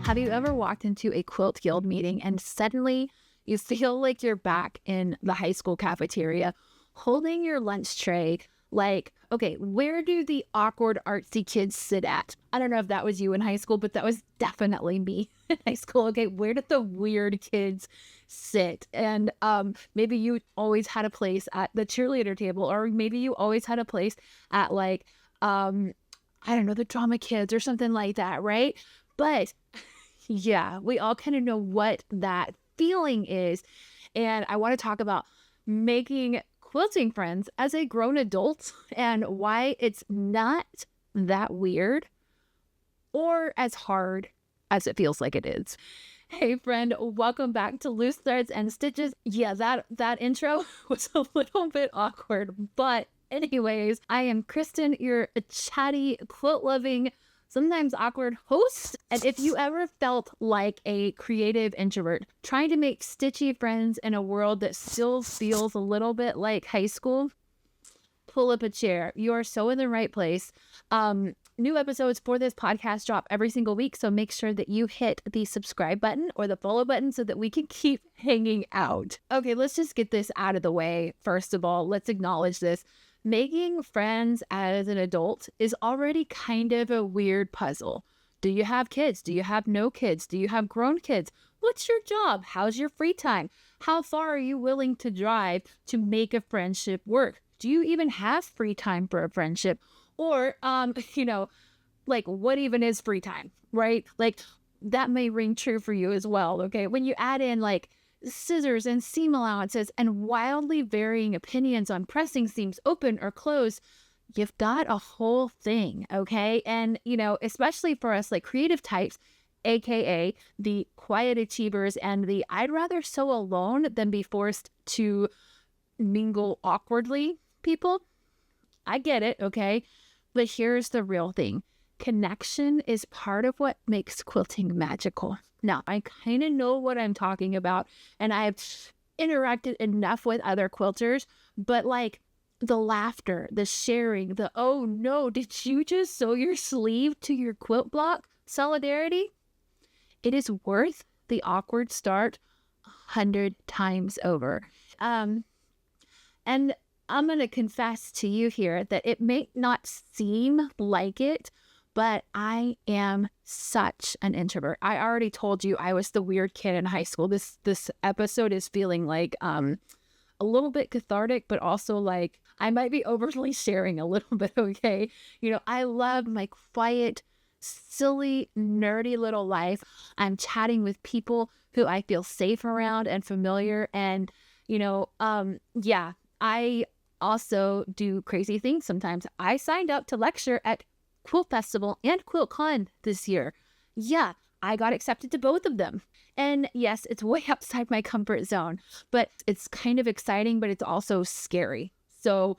Have you ever walked into a quilt guild meeting and suddenly you feel like you're back in the high school cafeteria holding your lunch tray like, okay, where do the awkward artsy kids sit at? I don't know if that was you in high school, but that was definitely me in high school. Okay, where did the weird kids sit? And maybe you always had a place at the cheerleader table, or maybe you always had a place at like, I don't know, the drama kids or something like that, right? But yeah, we all kind of know what that feeling is. And I want to talk about making quilting friends as a grown adult and why it's not that weird or as hard as it feels like it is. Hey friend, welcome back to Loose Threads and Stitches. Yeah, that intro was a little bit awkward, but anyways, I am Christen, your chatty, quilt-loving, sometimes awkward host. And if you ever felt like a creative introvert trying to make stitchy friends in a world that still feels a little bit like high school, pull up a chair. You are so in the right place. New episodes for this podcast drop every single week, so make sure that you hit the subscribe button or the follow button so that we can keep hanging out. Okay, let's just get this out of the way. First of all, let's acknowledge this. Making friends as an adult is already kind of a weird puzzle. Do you have kids? Do you have no kids? Do you have grown kids? What's your job? How's your free time? How far are you willing to drive to make a friendship work? Do you even have free time for a friendship? Or, like what even is free time, right? Like that may ring true for you as well, okay? When you add in like scissors and seam allowances and wildly varying opinions on pressing seams open or closed, you've got a whole thing, okay? And, especially for us like creative types, aka the quiet achievers and the I'd rather sew alone than be forced to mingle awkwardly people. I get it, okay? But here's the real thing. Connection is part of what makes quilting magical. Now, I kind of know what I'm talking about, and I've interacted enough with other quilters, but like the laughter, the sharing, the, oh no, did you just sew your sleeve to your quilt block? Solidarity? It is worth the awkward start 100 times over. And I'm going to confess to you here that it may not seem like it, but I am such an introvert. I already told you I was the weird kid in high school. This episode is feeling like a little bit cathartic, but also like I might be overly sharing a little bit, okay? I love my quiet, silly, nerdy little life. I'm chatting with people who I feel safe around and familiar. And, I also do crazy things sometimes. I signed up to lecture at Quilt Festival and QuiltCon this year. Yeah, I got accepted to both of them. And yes, it's way outside my comfort zone, but it's kind of exciting, but it's also scary. So,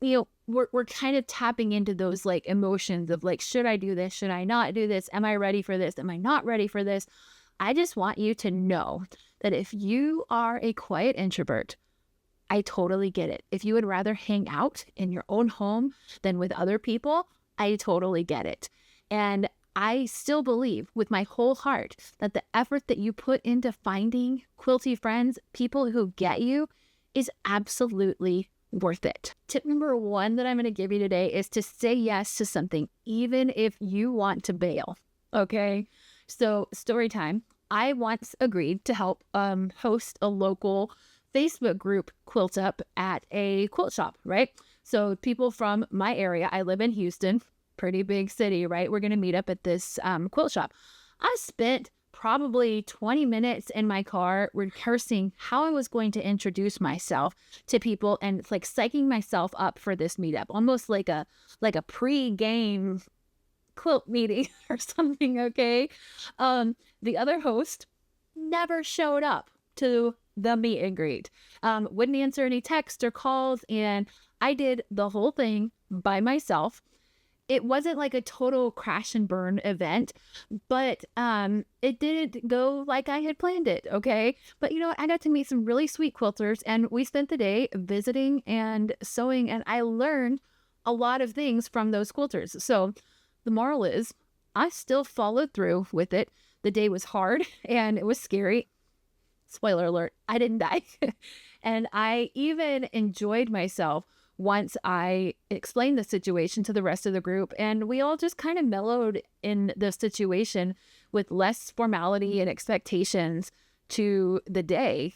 we're kind of tapping into those like emotions of like, should I do this? Should I not do this? Am I ready for this? Am I not ready for this? I just want you to know that if you are a quiet introvert, I totally get it. If you would rather hang out in your own home than with other people, I totally get it. And I still believe with my whole heart that the effort that you put into finding quilty friends, people who get you, is absolutely worth it. Tip number 1 that I'm going to give you today is to say yes to something, even if you want to bail. Okay? So, story time. I once agreed to help host a local Facebook group quilt up at a quilt shop, right? So people from my area, I live in Houston, pretty big city, right? We're going to meet up at this quilt shop. I spent probably 20 minutes in my car rehearsing how I was going to introduce myself to people and like psyching myself up for this meetup, almost like a pre-game quilt meeting or something, okay? The other host never showed up to the meet and greet, wouldn't answer any texts or calls, and I did the whole thing by myself. It wasn't like a total crash and burn event, but it didn't go like I had planned it, okay? But you know what? I got to meet some really sweet quilters, and we spent the day visiting and sewing, and I learned a lot of things from those quilters. So the moral is, I still followed through with it. The day was hard and it was scary. Spoiler alert, I didn't die. And I even enjoyed myself once I explained the situation to the rest of the group, and we all just kind of mellowed in the situation with less formality and expectations to the day,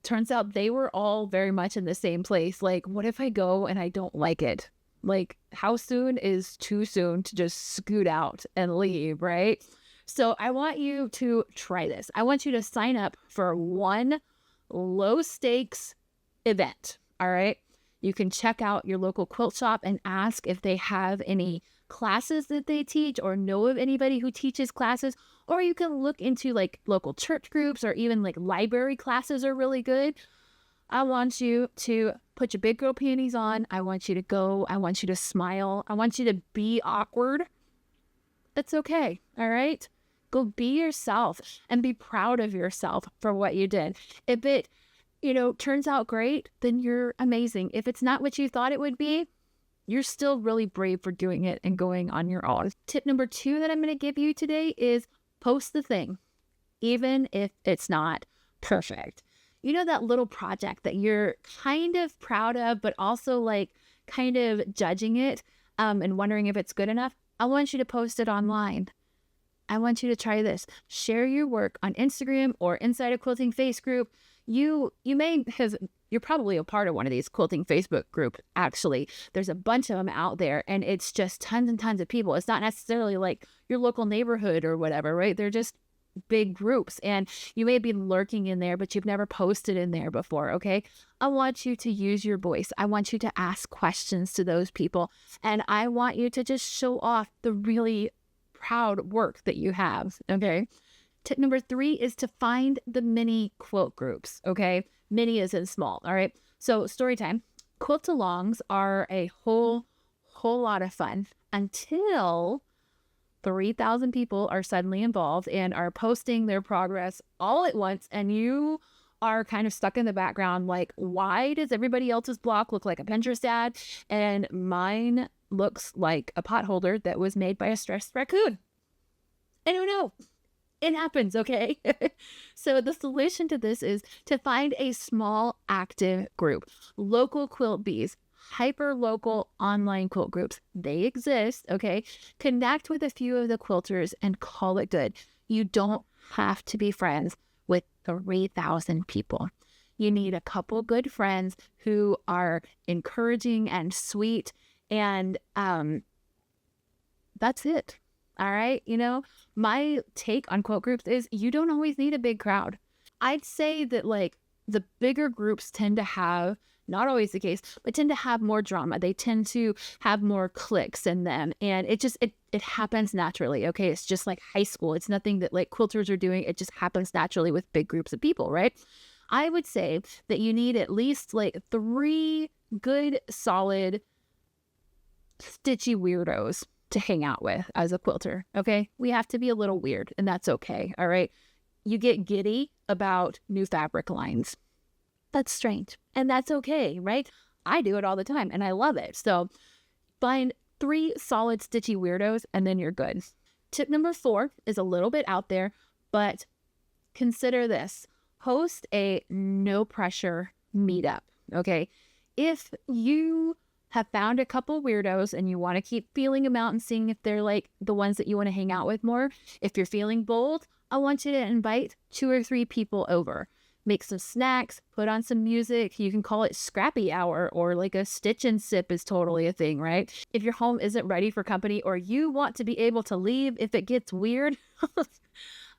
Turns out they were all very much in the same place. Like, what if I go and I don't like it? Like, how soon is too soon to just scoot out and leave, right? So I want you to try this. I want you to sign up for one low stakes event. All right. You can check out your local quilt shop and ask if they have any classes that they teach or know of anybody who teaches classes. Or you can look into like local church groups, or even like library classes are really good. I want you to put your big girl panties on. I want you to go. I want you to smile. I want you to be awkward. That's okay. All right. Go be yourself and be proud of yourself for what you did. If it, turns out great, then you're amazing. If it's not what you thought it would be, you're still really brave for doing it and going on your own. Tip number 2 that I'm going to give you today is post the thing, even if it's not perfect. That little project that you're kind of proud of, but also like kind of judging it and wondering if it's good enough. I want you to post it online. I want you to try this. Share your work on Instagram or inside a quilting face group. You're probably a part of one of these quilting Facebook group. Actually, there's a bunch of them out there, and it's just tons and tons of people. It's not necessarily like your local neighborhood or whatever, right? They're just big groups, and you may be lurking in there, but you've never posted in there before. Okay. I want you to use your voice. I want you to ask questions to those people, and I want you to just show off the really proud work that you have. Okay. Tip number 3 is to find the mini quilt groups. Okay. Mini is in small. All right. So Storytime, quilt-alongs are a whole lot of fun until 3,000 people are suddenly involved and are posting their progress all at once. And you are kind of stuck in the background. Like, why does everybody else's block look like a Pinterest ad? And mine looks like a pot holder that was made by a stressed raccoon. I don't know. It happens, okay? So the solution to this is to find a small active group. Local quilt bees, hyper-local online quilt groups. They exist, okay? Connect with a few of the quilters and call it good. You don't have to be friends with 3,000 people. You need a couple good friends who are encouraging and sweet, and that's it. All right. My take on quilt groups is you don't always need a big crowd. I'd say that like the bigger groups tend to have, not always the case, but tend to have more drama. They tend to have more cliques in them. And it happens naturally. Okay. It's just like high school. It's nothing that like quilters are doing. It just happens naturally with big groups of people, right? I would say that you need at least like 3 good, solid, stitchy weirdos to hang out with as a quilter. Okay. We have to be a little weird, and that's okay. All right. You get giddy about new fabric lines. That's strange. And that's okay, right? I do it all the time and I love it. So find 3 solid stitchy weirdos and then you're good. Tip number 4 is a little bit out there, but consider this. Host a no pressure meetup. Okay. If you have found a couple weirdos and you want to keep feeling them out and seeing if they're like the ones that you want to hang out with more, if you're feeling bold, I want you to invite 2 or 3 people over. Make some snacks, put on some music. You can call it scrappy hour, or like a stitch and sip is totally a thing, right? If your home isn't ready for company, or you want to be able to leave if it gets weird,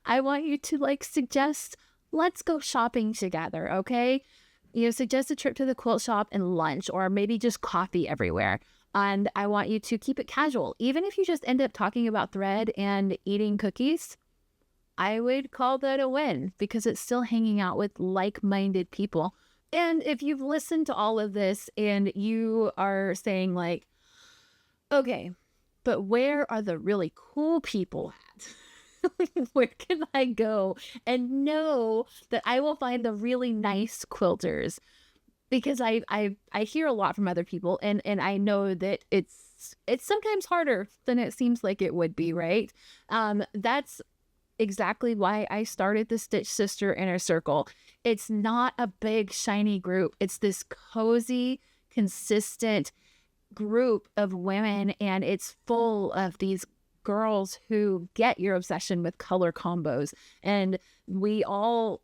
I want you to like suggest, let's go shopping together, okay? Suggest a trip to the quilt shop and lunch, or maybe just coffee everywhere. And I want you to keep it casual. Even if you just end up talking about thread and eating cookies, I would call that a win, because it's still hanging out with like-minded people. And if you've listened to all of this and you are saying like, okay, but where are the really cool people at? Where can I go and know that I will find the really nice quilters? Because I hear a lot from other people, and I know that it's sometimes harder than it seems like it would be, right? That's exactly why I started the Stitch Sister Inner Circle. It's not a big, shiny group. It's this cozy, consistent group of women, and it's full of these girls who get your obsession with color combos. And we all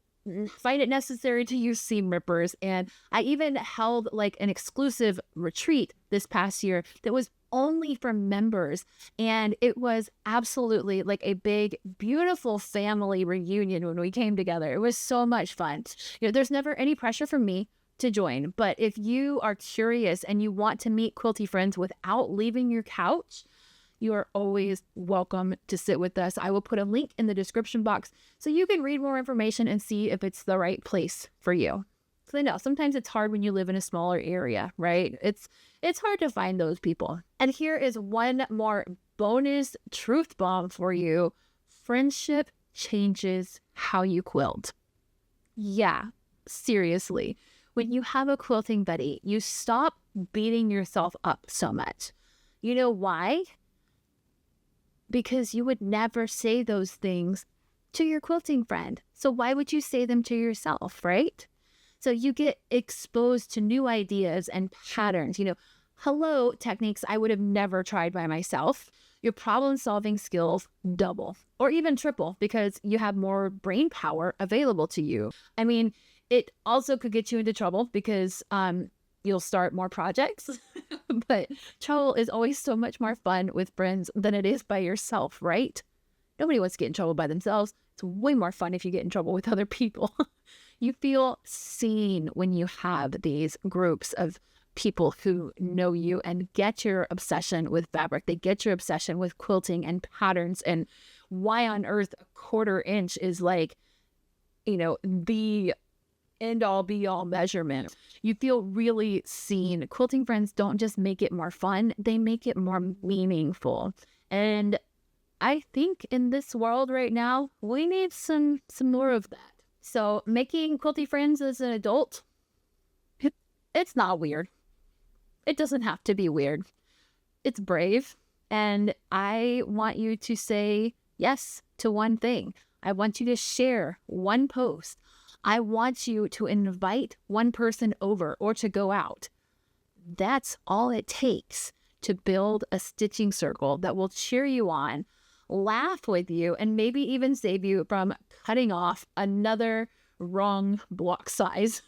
find it necessary to use seam rippers. And I even held like an exclusive retreat this past year that was only for members. And it was absolutely like a big, beautiful family reunion when we came together. It was so much fun. There's never any pressure from me to join, but if you are curious and you want to meet quilty friends without leaving your couch, you are always welcome to sit with us. I will put a link in the description box so you can read more information and see if it's the right place for you. So I know sometimes it's hard when you live in a smaller area, right? It's hard to find those people. And here is one more bonus truth bomb for you. Friendship changes how you quilt. Yeah, seriously. When you have a quilting buddy, you stop beating yourself up so much. You know why? Because you would never say those things to your quilting friend. So why would you say them to yourself, right? So you get exposed to new ideas and patterns. Hello techniques I would have never tried by myself. Your problem-solving skills double or even triple because you have more brain power available to you. I mean, it also could get you into trouble because you'll start more projects, but trouble is always so much more fun with friends than it is by yourself, right? Nobody wants to get in trouble by themselves. It's way more fun if you get in trouble with other people. You feel seen when you have these groups of people who know you and get your obsession with fabric. They get your obsession with quilting and patterns and why on earth a 1/4 inch is like, the end all be all measurement. You feel really seen. Quilting friends don't just make it more fun, they make it more meaningful. And I think in this world right now, we need some more of that. So making quilty friends as an adult, it's not weird. It doesn't have to be weird. It's brave. And I want you to say yes to one thing. I want you to share one post. I want you to invite one person over or to go out. That's all it takes to build a stitching circle that will cheer you on, laugh with you, and maybe even save you from cutting off another wrong block size.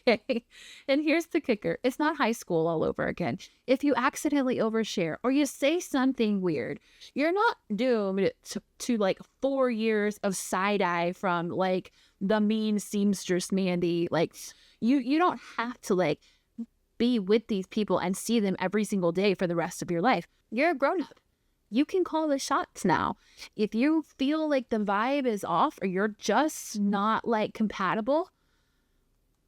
Okay. And here's the kicker. It's not high school all over again. If you accidentally overshare or you say something weird, you're not doomed to like 4 years of side eye from like the mean seamstress Mandy. Like you don't have to like be with these people and see them every single day for the rest of your life. You're a grown up. You can call the shots now. If you feel like the vibe is off or you're just not like compatible,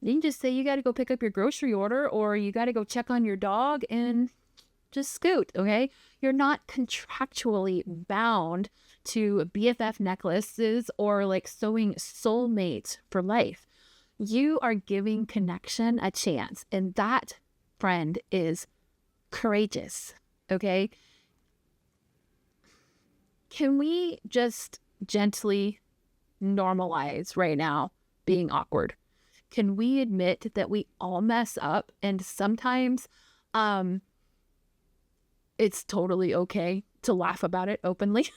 you can just say you got to go pick up your grocery order or you got to go check on your dog and just scoot, okay? You're not contractually bound to BFF necklaces or like sewing soulmates for life. You are giving connection a chance, and that, friend, is courageous, okay? Can we just gently normalize right now being awkward? Can we admit that we all mess up and sometimes it's totally okay to laugh about it openly?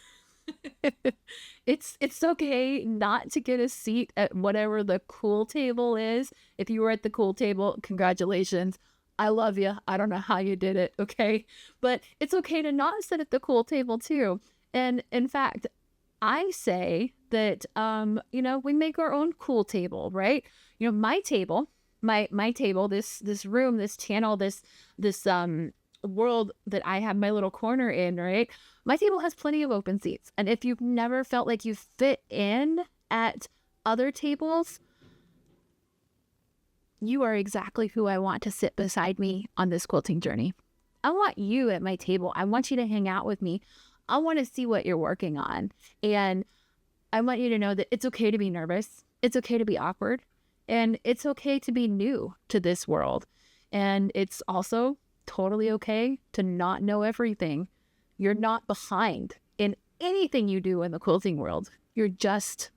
It's okay not to get a seat at whatever the cool table is. If you were at the cool table, congratulations. I love you. I don't know how you did it, okay? But it's okay to not sit at the cool table too. And in fact, I say that, we make our own cool table, right? My table, my table, this room, this channel, this world that I have my little corner in, right? My table has plenty of open seats. And if you've never felt like you fit in at other tables, you are exactly who I want to sit beside me on this quilting journey. I want you at my table. I want you to hang out with me. I want to see what you're working on. And I want you to know that it's okay to be nervous. It's okay to be awkward. And it's okay to be new to this world. And it's also totally okay to not know everything. You're not behind in anything you do in the quilting world. You're just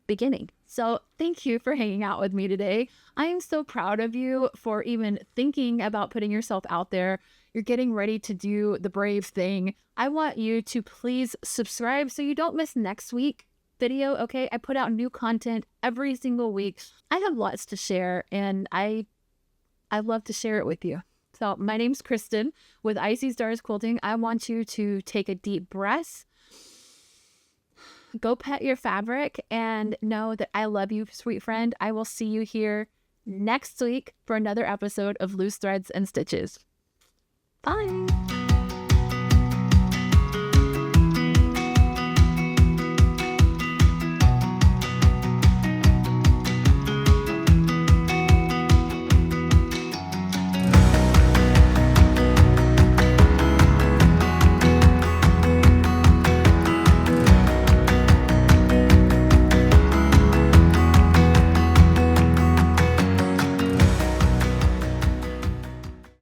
beginning. So thank you for hanging out with me today. I am so proud of you for even thinking about putting yourself out there. You're getting ready to do the brave thing. I want you to please subscribe so you don't miss next week's video, okay? I put out new content every single week. I have lots to share, and I love to share it with you. So my name's Christen with Icy Stars Quilting. I want you to take a deep breath, go pet your fabric, and know that I love you, sweet friend. I will see you here next week for another episode of Loose Threads and Stitches. Bye.